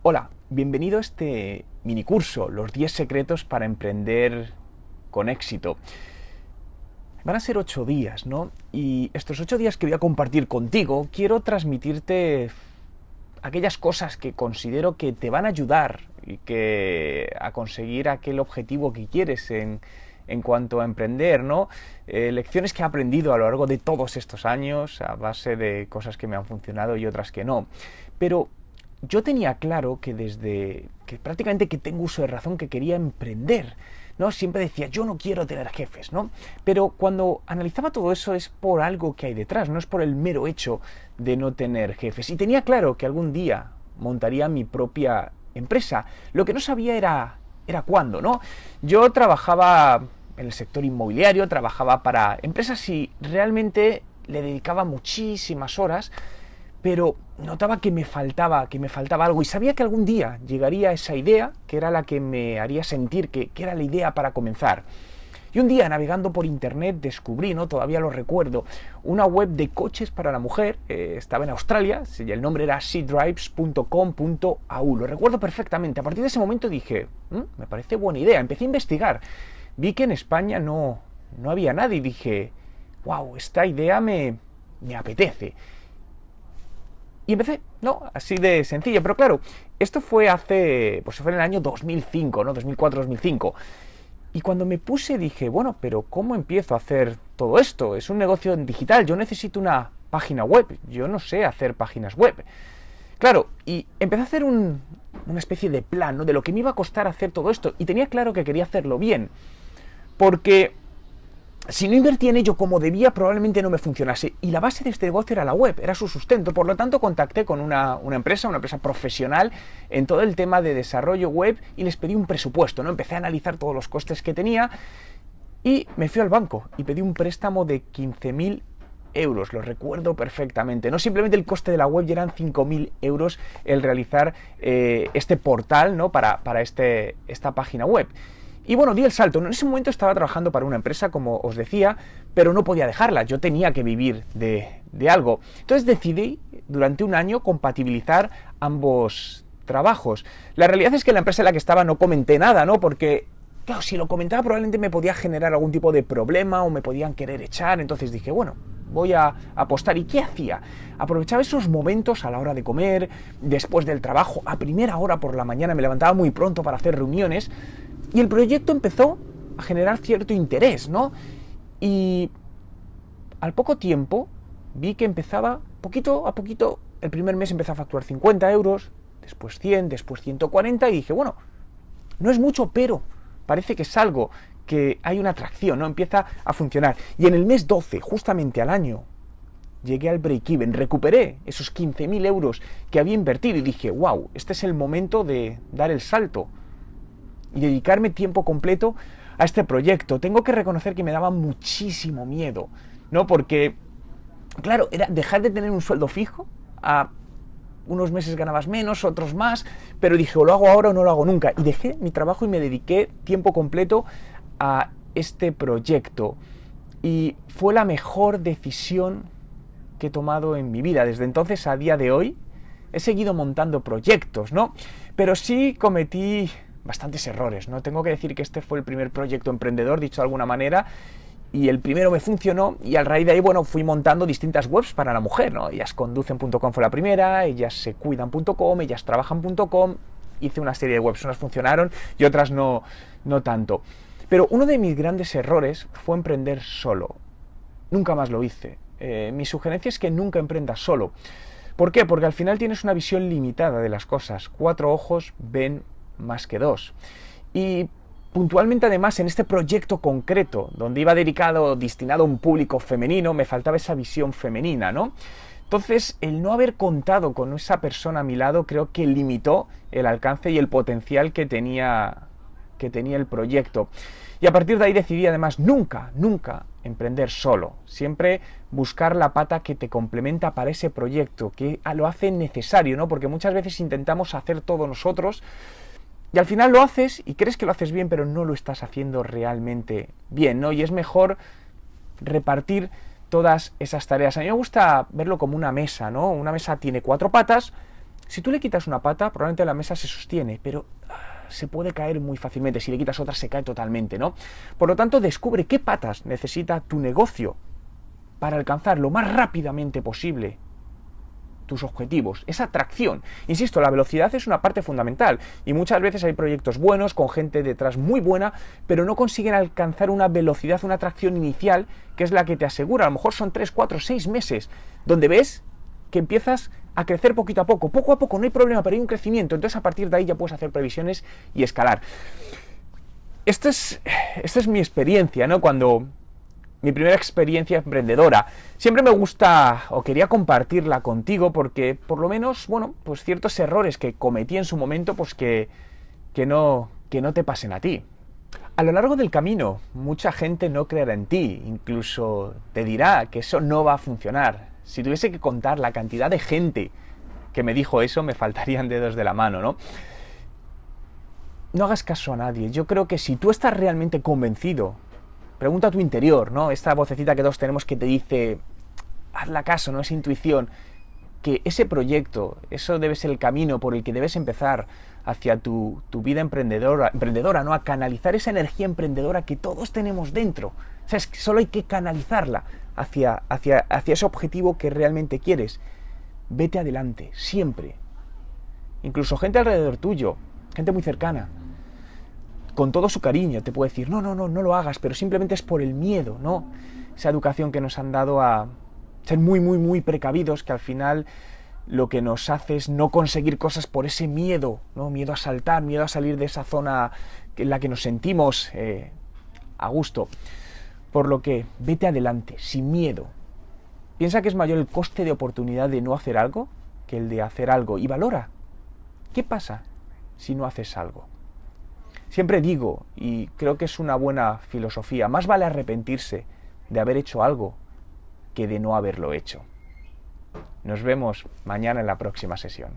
Hola, bienvenido a este minicurso, los 10 secretos para emprender con éxito. Van a ser 8 días, ¿no? Y estos 8 días que voy a compartir contigo, quiero transmitirte aquellas cosas que considero que te van a ayudar a conseguir aquel objetivo que quieres en cuanto a emprender, ¿no? Lecciones que he aprendido a lo largo de todos estos años, a base de cosas que me han funcionado y otras que no. Pero yo tenía claro que desde que prácticamente que tengo uso de razón que quería emprender, ¿no? Siempre decía, yo no quiero tener jefes, ¿no? Pero cuando analizaba todo eso es por algo que hay detrás, no es por el mero hecho de no tener jefes. Y tenía claro que algún día montaría mi propia empresa. Lo que no sabía era cuándo, ¿no? Yo trabajaba en el sector inmobiliario, trabajaba para empresas y realmente le dedicaba muchísimas horas, pero notaba que me faltaba algo y sabía que algún día llegaría esa idea que era la que me haría sentir que era la idea para comenzar. Y un día, navegando por internet, descubrí, ¿no? Todavía lo recuerdo, una web de coches para la mujer. Estaba en Australia, y el nombre era shedrives.com.au. Lo recuerdo perfectamente. A partir de ese momento dije, me parece buena idea. Empecé a investigar. Vi que en España no había nadie y dije, wow, esta idea me apetece. Y empecé, ¿no? Así de sencillo. Pero claro, esto fue fue en el año 2005, ¿no? 2004-2005. Y cuando me puse dije, bueno, pero ¿cómo empiezo a hacer todo esto? Es un negocio digital, yo necesito una página web, yo no sé hacer páginas web. Claro, y empecé a hacer una especie de plan, ¿no? De lo que me iba a costar hacer todo esto. Y tenía claro que quería hacerlo bien. Porque si no invertía en ello como debía, probablemente no me funcionase. Y la base de este negocio era la web, era su sustento. Por lo tanto, contacté con una empresa profesional en todo el tema de desarrollo web y les pedí un presupuesto, ¿no? Empecé a analizar todos los costes que tenía y me fui al banco y pedí un préstamo de 15.000 euros, lo recuerdo perfectamente. No simplemente el coste de la web, ya eran 5.000 euros el realizar este portal, ¿no? para esta página web. Y bueno, di el salto. En ese momento estaba trabajando para una empresa, como os decía, pero no podía dejarla. Yo tenía que vivir de algo. Entonces decidí, durante un año, compatibilizar ambos trabajos. La realidad es que en la empresa en la que estaba no comenté nada, ¿no? Porque, claro, si lo comentaba probablemente me podía generar algún tipo de problema o me podían querer echar. Entonces dije, bueno, voy a apostar. ¿Y qué hacía? Aprovechaba esos momentos a la hora de comer, después del trabajo, a primera hora por la mañana, me levantaba muy pronto para hacer reuniones. Y el proyecto empezó a generar cierto interés, ¿no? Y al poco tiempo vi que empezaba, poquito a poquito, el primer mes empezó a facturar 50 euros, después 100, después 140, y dije, bueno, no es mucho, pero parece que es algo, que hay una atracción, ¿no? Empieza a funcionar. Y en el mes 12, justamente al año, llegué al break-even, recuperé esos 15.000 euros que había invertido y dije, wow, este es el momento de dar el salto y dedicarme tiempo completo a este proyecto. Tengo que reconocer que me daba muchísimo miedo, ¿no? Porque, claro, era dejar de tener un sueldo fijo, a unos meses ganabas menos, otros más, pero dije, o lo hago ahora o no lo hago nunca. Y dejé mi trabajo y me dediqué tiempo completo a este proyecto. Y fue la mejor decisión que he tomado en mi vida. Desde entonces a día de hoy he seguido montando proyectos, ¿no? Pero sí cometí bastantes errores, ¿no? Tengo que decir que este fue el primer proyecto emprendedor, dicho de alguna manera, y el primero me funcionó, y a raíz de ahí, bueno, fui montando distintas webs para la mujer, ¿no? Ellasconducen.com fue la primera, ellassecuidan.com, ellastrabajan.com, hice una serie de webs, unas funcionaron y otras no tanto. Pero uno de mis grandes errores fue emprender solo. Nunca más lo hice. Mi sugerencia es que nunca emprendas solo. ¿Por qué? Porque al final tienes una visión limitada de las cosas. 4 ojos ven más que 2. Y puntualmente, además, en este proyecto concreto, donde iba destinado a un público femenino, me faltaba esa visión femenina, ¿no? Entonces, el no haber contado con esa persona a mi lado creo que limitó el alcance y el potencial que tenía el proyecto. Y a partir de ahí decidí, además, nunca emprender solo. Siempre buscar la pata que te complementa para ese proyecto, que lo hace necesario, ¿no? Porque muchas veces intentamos hacer todo nosotros y al final lo haces y crees que lo haces bien, pero no lo estás haciendo realmente bien, ¿no? Y es mejor repartir todas esas tareas. A mí me gusta verlo como una mesa, ¿no? Una mesa tiene 4 patas Si tú le quitas una pata, probablemente la mesa se sostiene, pero se puede caer muy fácilmente. Si le quitas otra, se cae totalmente, ¿no? Por lo tanto, descubre qué patas necesita tu negocio para alcanzar lo más rápidamente posible tus objetivos, esa atracción. Insisto, la velocidad es una parte fundamental y muchas veces hay proyectos buenos con gente detrás muy buena, pero no consiguen alcanzar una velocidad, una atracción inicial que es la que te asegura, a lo mejor son 3, 4, 6 meses, donde ves que empiezas a crecer poquito a poco, no hay problema, pero hay un crecimiento, entonces a partir de ahí ya puedes hacer previsiones y escalar. Esta es mi experiencia, ¿no? Mi primera experiencia emprendedora. Siempre me gusta o quería compartirla contigo porque por lo menos, bueno, pues ciertos errores que cometí en su momento, pues que no te pasen a ti. A lo largo del camino, mucha gente no creerá en ti, incluso te dirá que eso no va a funcionar. Si tuviese que contar la cantidad de gente que me dijo eso, me faltarían dedos de la mano, ¿no? No hagas caso a nadie. Yo creo que si tú estás realmente convencido, pregunta a tu interior, ¿no? Esta vocecita que todos tenemos que te dice, hazla caso, ¿no? Esa intuición, que ese proyecto, eso debe ser el camino por el que debes empezar hacia tu vida emprendedora, ¿no? A canalizar esa energía emprendedora que todos tenemos dentro. O sea, es que solo hay que canalizarla hacia ese objetivo que realmente quieres. Vete adelante, siempre. Incluso gente alrededor tuyo, gente muy cercana, con todo su cariño, te puede decir, no lo hagas, pero simplemente es por el miedo, ¿no? Esa educación que nos han dado a ser muy precavidos, que al final lo que nos hace es no conseguir cosas por ese miedo, ¿no? Miedo a saltar, miedo a salir de esa zona en la que nos sentimos a gusto. Por lo que, vete adelante, sin miedo. Piensa que es mayor el coste de oportunidad de no hacer algo que el de hacer algo. Y valora, ¿qué pasa si no haces algo? Siempre digo, y creo que es una buena filosofía, más vale arrepentirse de haber hecho algo que de no haberlo hecho. Nos vemos mañana en la próxima sesión.